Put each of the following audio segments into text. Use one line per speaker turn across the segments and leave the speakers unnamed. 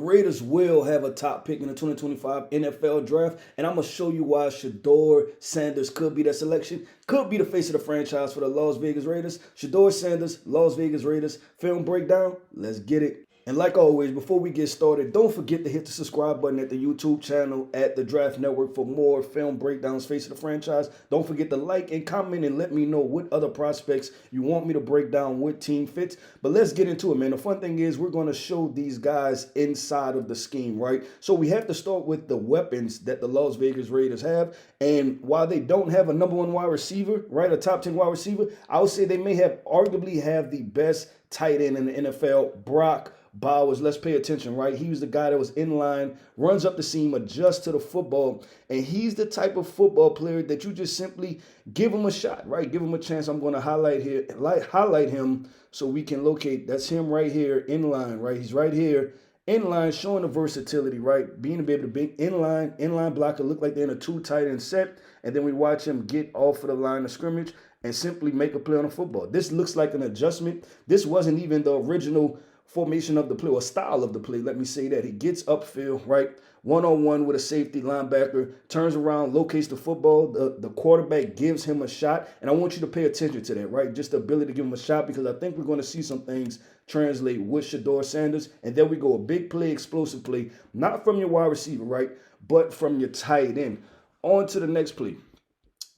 Raiders will have a top pick in the 2025 NFL draft, and I'm going to show you why Shedeur Sanders could be that selection, could be the face of the franchise for the Las Vegas Raiders. Shedeur Sanders, Las Vegas Raiders, film breakdown. Let's get it. And like always, before we get started, don't forget to hit the subscribe button at the YouTube channel at the Draft Network for more film breakdowns, face of the franchise. Don't forget to like and comment and let me know what other prospects you want me to break down, what team fits. But let's get into it, man. The fun thing is we're going to show these guys inside of the scheme, right? So we have to start with the weapons that the Las Vegas Raiders have. And while they don't have a number one wide receiver, right, a top 10 wide receiver, I would say they may have arguably have the best tight end in the NFL, Brock Bowers. Let's pay attention, right? He was the guy that was in line, runs up the seam, adjusts to the football, and he's the type of football player that you just simply give him a shot, right? Give him a chance. I'm going to highlight him so we can locate. That's him right here in line, right? He's right here in line, showing the versatility, right? Being able to be inline blocker, look like they're in a two tight end set, and then we watch him get off of the line of scrimmage and simply make a play on the football. This looks like an adjustment. This wasn't even the original formation of the play or style of the play. Let me say that. He gets upfield, right? One-on-one with a safety linebacker, turns around, locates the football. The quarterback gives him a shot. And I want you to pay attention to that, right? Just the ability to give him a shot, because I think we're going to see some things translate with Shedeur Sanders. And there we go. A big play, explosive play, not from your wide receiver, right? But from your tight end. On to the next play.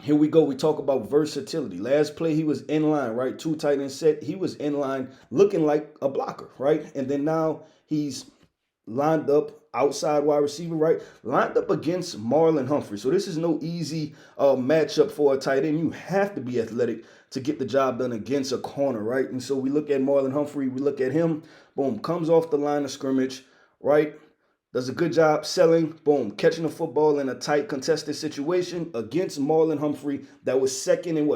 Here we go. We talk about versatility. Last play, he was in line, right? Two tight end set. He was in line looking like a blocker, right? And then now he's lined up outside wide receiver, right? Lined up against Marlon Humphrey. So this is no easy matchup for a tight end. You have to be athletic to get the job done against a corner, right? And so we look at Marlon Humphrey. We look at him. Boom. Comes off the line of scrimmage, right? Does a good job selling, boom, catching the football in a tight contested situation against Marlon Humphrey that was second and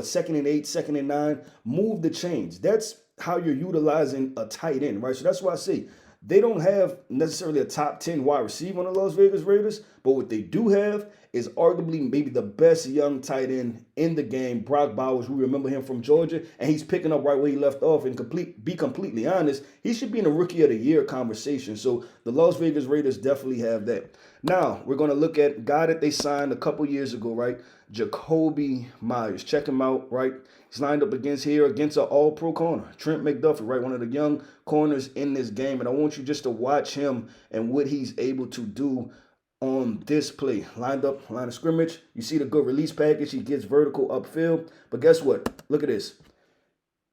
8, second and 9. Move the chains. That's how you're utilizing a tight end, right? So that's why I say they don't have necessarily a top 10 wide receiver on the Las Vegas Raiders, but what they do have is arguably maybe the best young tight end in the game, Brock Bowers. We remember him from Georgia, and he's picking up right where he left off. And be completely honest, he should be in the Rookie of the Year conversation. So the Las Vegas Raiders definitely have that. Now, we're going to look at a guy that they signed a couple years ago, right? Jakobi Meyers. Check him out, right? He's lined up against an all-pro corner, Trent McDuffie, right? One of the young corners in this game. And I want you just to watch him and what he's able to do on this play. Lined up, line of scrimmage. You see the good release package. He gets vertical upfield. But guess what? Look at this.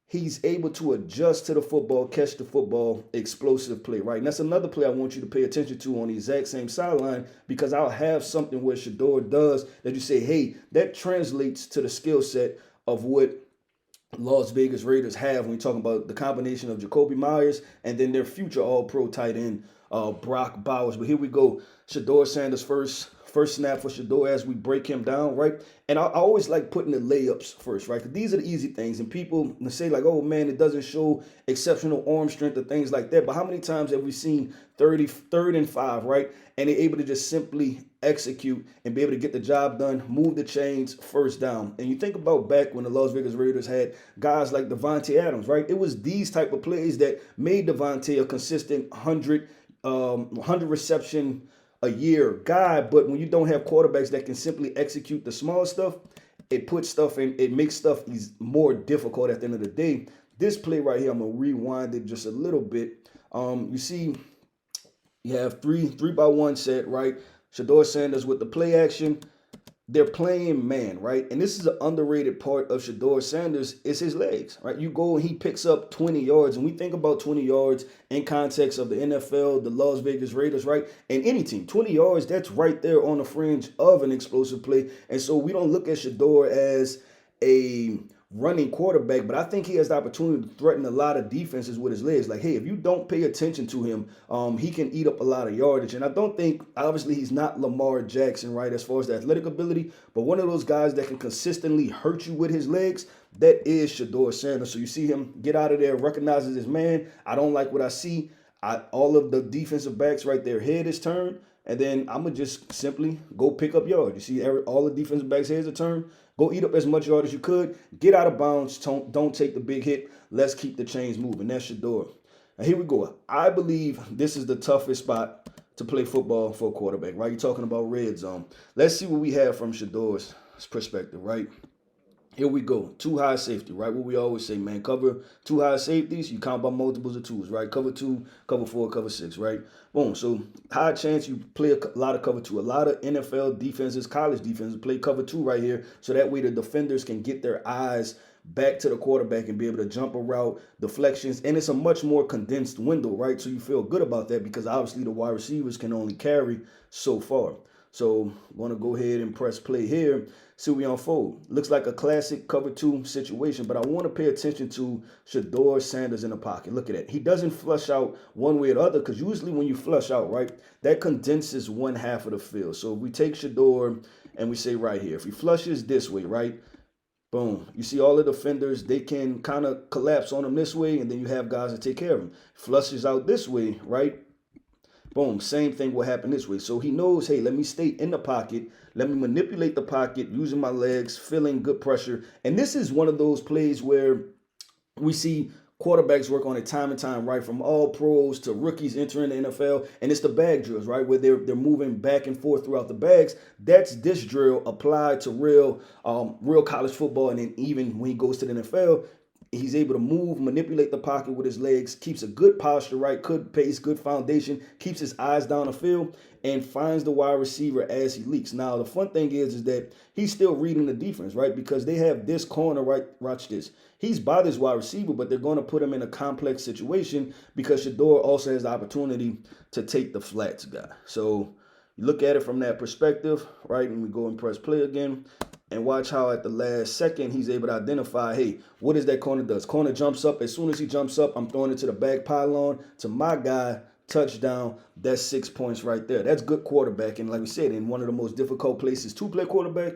He's able to adjust to the football, catch the football, explosive play, right? And that's another play I want you to pay attention to on the exact same sideline, because I'll have something where Shedeur does that you say, hey, that translates to the skill set of what Las Vegas Raiders have when we talking about the combination of Jakobi Meyers and then their future all-pro tight end, Brock Bowers. But here we go. Shedeur Sanders first snap for Shedeur as we break him down, right? And I always like putting the layups first, right? Because these are the easy things. And people say like, oh, man, it doesn't show exceptional arm strength or things like that. But how many times have we seen third and 5, right? And they're able to just simply execute and be able to get the job done, move the chains, first down. And you think about back when the Las Vegas Raiders had guys like Davante Adams, right? It was these type of plays that made Davante a consistent 100 reception a year guy. But when you don't have quarterbacks that can simply execute the small stuff, it puts stuff in, it makes stuff more difficult at the end of the day. This play right here, I'm gonna rewind it just a little bit. You see, you have three by one set, right? Shedeur Sanders with the play action. They're playing man, right? And this is an underrated part of Shedeur Sanders is his legs, right? You go and he picks up 20 yards. And we think about 20 yards in context of the NFL, the Las Vegas Raiders, right? And any team, 20 yards, that's right there on the fringe of an explosive play. And so we don't look at Shedeur as a running quarterback, but I think he has the opportunity to threaten a lot of defenses with his legs. Like, hey, if you don't pay attention to him, he can eat up a lot of yardage. And I don't think, obviously, he's not Lamar Jackson, right, as far as the athletic ability, but one of those guys that can consistently hurt you with his legs, that is Shedeur Sanders. So you see him get out of there, recognizes his man. I don't like what I see. All of the defensive backs right there, head is turned. And then I'm going to just simply go pick up yards. You see all the defensive backs' heads are turned. Go eat up as much yard as you could. Get out of bounds. Don't take the big hit. Let's keep the chains moving. That's Shedeur. And here we go. I believe this is the toughest spot to play football for a quarterback, right? You're talking about red zone. Let's see what we have from Shedeur's perspective, right? Here we go. Two high safety, right? What we always say, man. Cover two high safeties, you count by multiples of twos, right? Cover two, cover four, cover six, right? Boom. So high chance you play a lot of cover two. A lot of NFL defenses, college defenses play cover two right here. So that way the defenders can get their eyes back to the quarterback and be able to jump a route, deflections, and it's a much more condensed window, right? So you feel good about that because obviously the wide receivers can only carry so far. So I'm going to go ahead and press play here. See what we unfold. Looks like a classic cover two situation, but I want to pay attention to Shedeur Sanders in the pocket. Look at that. He doesn't flush out one way or the other because usually when you flush out, right, that condenses one half of the field. So if we take Shedeur and we say right here, if he flushes this way, right, boom. You see all the defenders, they can kind of collapse on him this way, and then you have guys that take care of him. Flushes out this way, right? Boom, same thing will happen this way. So he knows, hey, let me stay in the pocket. Let me manipulate the pocket using my legs, feeling good pressure. And this is one of those plays where we see quarterbacks work on it time and time, right? From all pros to rookies entering the NFL. And it's the bag drills, right? Where they're moving back and forth throughout the bags. That's this drill applied to real college football. And then even when he goes to the NFL, he's able to move, manipulate the pocket with his legs, keeps a good posture, right? Good pace, good foundation, keeps his eyes down the field, and finds the wide receiver as he leaks. Now, the fun thing is that he's still reading the defense, right? Because they have this corner, right? Watch this. He's by this wide receiver, but they're going to put him in a complex situation because Shedeur also has the opportunity to take the flats guy. So you look at it from that perspective, right? And we go and press play again. And watch how at the last second he's able to identify, hey, what is that corner does? Corner jumps up. As soon as he jumps up, I'm throwing it to the back pylon, to my guy, touchdown. That's 6 points right there. That's good quarterbacking. Like we said, in one of the most difficult places to play quarterback,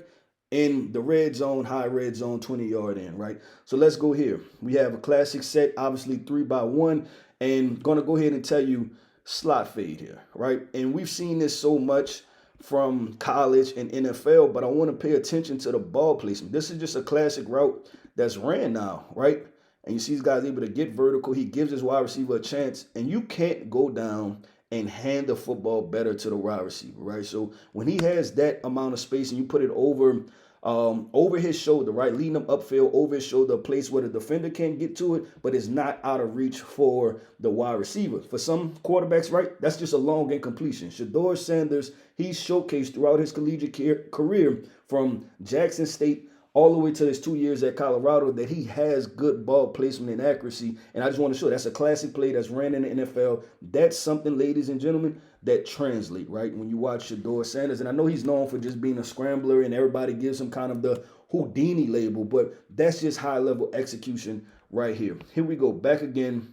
in the red zone, high red zone, 20-yard in, right? So let's go here. We have a classic set, obviously 3-by-1, and going to go ahead and tell you slot fade here, right? And we've seen this so much from college and NFL, but I want to pay attention to the ball placement. This is just a classic route that's ran now, right? And you see these guys able to get vertical. He gives his wide receiver a chance, and you can't go down and hand the football better to the wide receiver, right? So when he has that amount of space and you put it over his shoulder, right? Leading him upfield over his shoulder, a place where the defender can't get to it, but it's not out of reach for the wide receiver. For some quarterbacks, right, that's just a long incompletion. Shedeur Sanders, he's showcased throughout his collegiate career from Jackson State all the way to his 2 years at Colorado that he has good ball placement and accuracy. And I just want to show that's a classic play that's ran in the NFL. That's something, ladies and gentlemen, that translate, right? When you watch Shedeur Sanders, and I know he's known for just being a scrambler and everybody gives him kind of the Houdini label, but that's just high-level execution right here. Here we go, back again.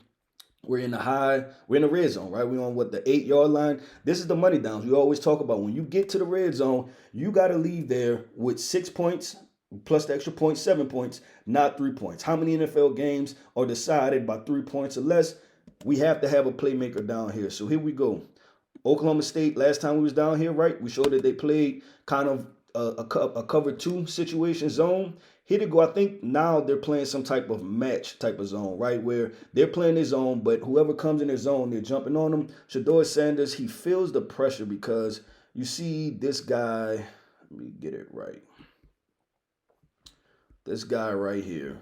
We're in the red zone, right? We're on the 8-yard line. This is the money downs we always talk about. When you get to the red zone, you got to leave there with 6 points, plus the extra point, 7 points, not 3 points. How many NFL games are decided by 3 points or less? We have to have a playmaker down here. So here we go. Oklahoma State, last time we was down here, right? We showed that they played kind of a cover two situation zone. Here to go, I think now they're playing some type of match type of zone, right? Where they're playing their zone, but whoever comes in their zone, they're jumping on them. Shedeur Sanders, he feels the pressure because you see this guy, let me get it right. This guy right here,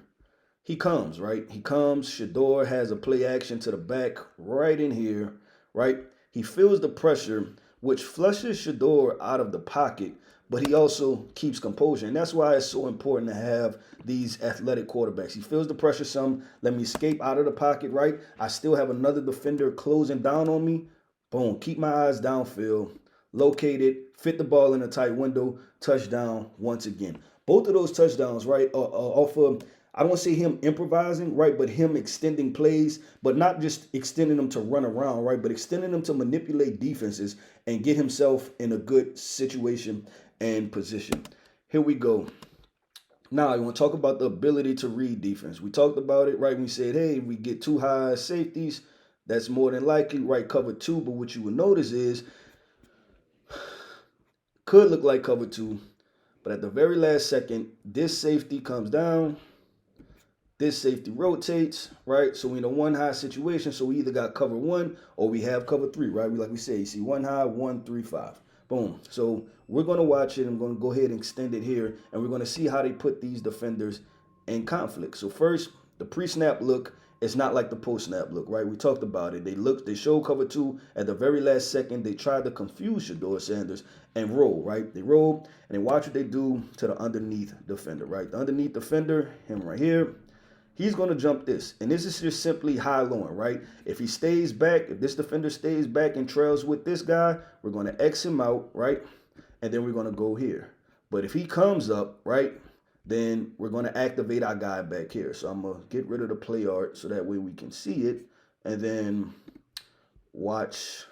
he comes, right? He comes. Shedeur has a play action to the back right in here, right? He feels the pressure, which flushes Shedeur out of the pocket, but he also keeps composure. And that's why it's so important to have these athletic quarterbacks. He feels the pressure some. Let me escape out of the pocket, right? I still have another defender closing down on me. Boom. Keep my eyes downfield. Locate it. Fit the ball in a tight window. Touchdown once again. Both of those touchdowns, right, are off of, I don't want to say him improvising, right, but him extending plays, but not just extending them to run around, right, but extending them to manipulate defenses and get himself in a good situation and position. Here we go. Now, I want to talk about the ability to read defense. We talked about it, right? We said, hey, if we get two high safeties, that's more than likely, right, cover two. But what you will notice is, could look like cover two, but at the very last second, this safety comes down, This safety rotates, right? So we in a one high situation. So we either got cover one or we have cover three, right? Like we say, you see one high, 1-3-5. Boom. So we're going to watch it. I'm going to go ahead and extend it here. And we're going to see how they put these defenders in conflict. So first, the pre-snap look. It's not like the post-snap look, right? We talked about it. They showed cover two at the very last second. They tried to confuse Shedeur Sanders and roll, right? They roll, and then watch what they do to the underneath defender, right? The underneath defender, him right here, he's going to jump this. And this is just simply high-lowing, right? If he stays back, if this defender stays back and trails with this guy, we're going to X him out, right? And then we're going to go here. But if he comes up, right, then we're going to activate our guy back here. So I'm going to get rid of the play art so that way we can see it. And then watch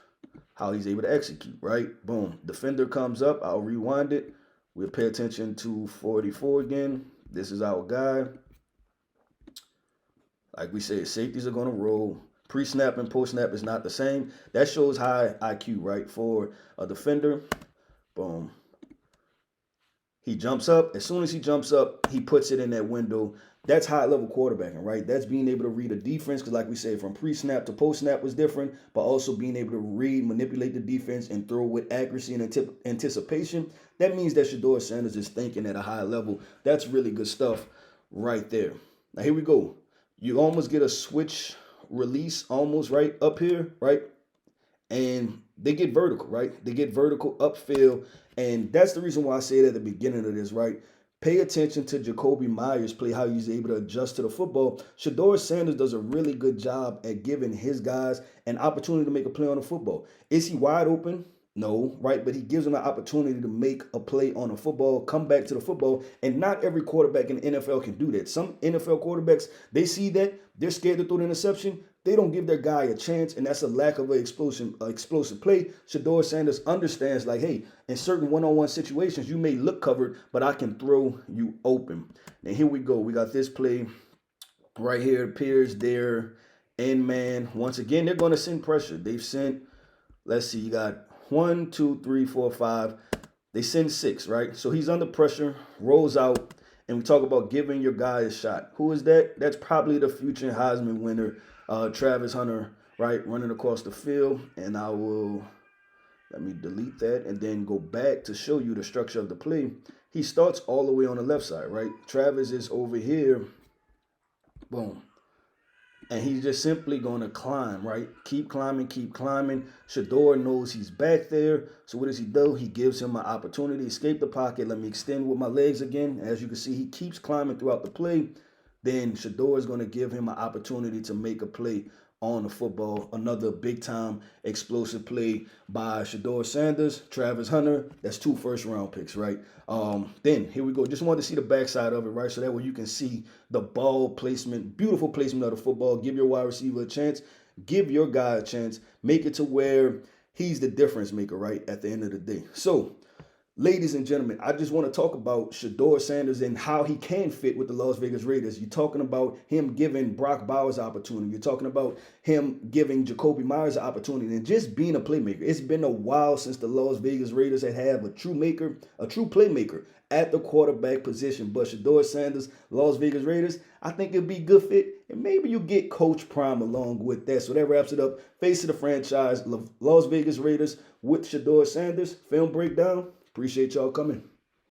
how he's able to execute, right? Boom. Defender comes up. I'll rewind it. We'll pay attention to 44 again. This is our guy. Like we said, safeties are going to roll. Pre-snap and post-snap is not the same. That shows high IQ, right, for a defender. Boom. He jumps up. As soon as he jumps up, he puts it in that window. That's high-level quarterbacking, right? That's being able to read a defense because, like we said, from pre-snap to post-snap was different, but also being able to read, manipulate the defense, and throw with accuracy and anticipation. That means that Shedeur Sanders is thinking at a high level. That's really good stuff right there. Now, here we go. You almost get a switch release almost right up here, right? And they get vertical, right? They get vertical upfield. And that's the reason why I said at the beginning of this, right? Pay attention to Jakobi Meyers play, how he's able to adjust to the football. Shedeur Sanders does a really good job at giving his guys an opportunity to make a play on the football. Is he wide open? No, right? But he gives them an opportunity to make a play on the football, come back to the football. And not every quarterback in the NFL can do that. Some NFL quarterbacks, they see that, they're scared to throw the interception. They don't give their guy a chance, and that's a lack of an explosive play. Shedeur Sanders understands, like, hey, in certain one-on-one situations, you may look covered, but I can throw you open. And here we go. We got this play right here. Appears there, and man, once again, they're going to send pressure. They've sent, let's see, you got 1, 2, 3, 4, 5. They send 6, right? So he's under pressure, rolls out, and we talk about giving your guy a shot. Who is that? That's probably the future Heisman winner, Travis Hunter, right, running across the field. And I will, let me delete that and then go back to show you the structure of the play. He starts all the way on the left side, right? Travis is over here. Boom. And he's just simply going to climb, right? Keep climbing, keep climbing. Shedeur knows he's back there. So what does he do? He gives him an opportunity to escape the pocket. Let me extend with my legs again. As you can see, he keeps climbing throughout the play. Then Shedeur is going to give him an opportunity to make a play on the football. Another big-time explosive play by Shedeur Sanders, Travis Hunter. That's 2 first-round picks, right? Then, here we go. Just wanted to see the backside of it, right? So that way you can see the ball placement, beautiful placement of the football. Give your wide receiver a chance. Give your guy a chance. Make it to where he's the difference maker, right, at the end of the day. So, ladies and gentlemen, I just want to talk about Shedeur Sanders and how he can fit with the Las Vegas Raiders. You're talking about him giving Brock Bowers opportunity. You're talking about him giving Jakobi Meyers an opportunity and just being a playmaker. It's been a while since the Las Vegas Raiders had a true playmaker at the quarterback position. But Shedeur Sanders, Las Vegas Raiders, I think it'd be a good fit. And maybe you get Coach Prime along with that. So that wraps it up. Face of the franchise, Las Vegas Raiders with Shedeur Sanders. Film breakdown. Appreciate y'all coming.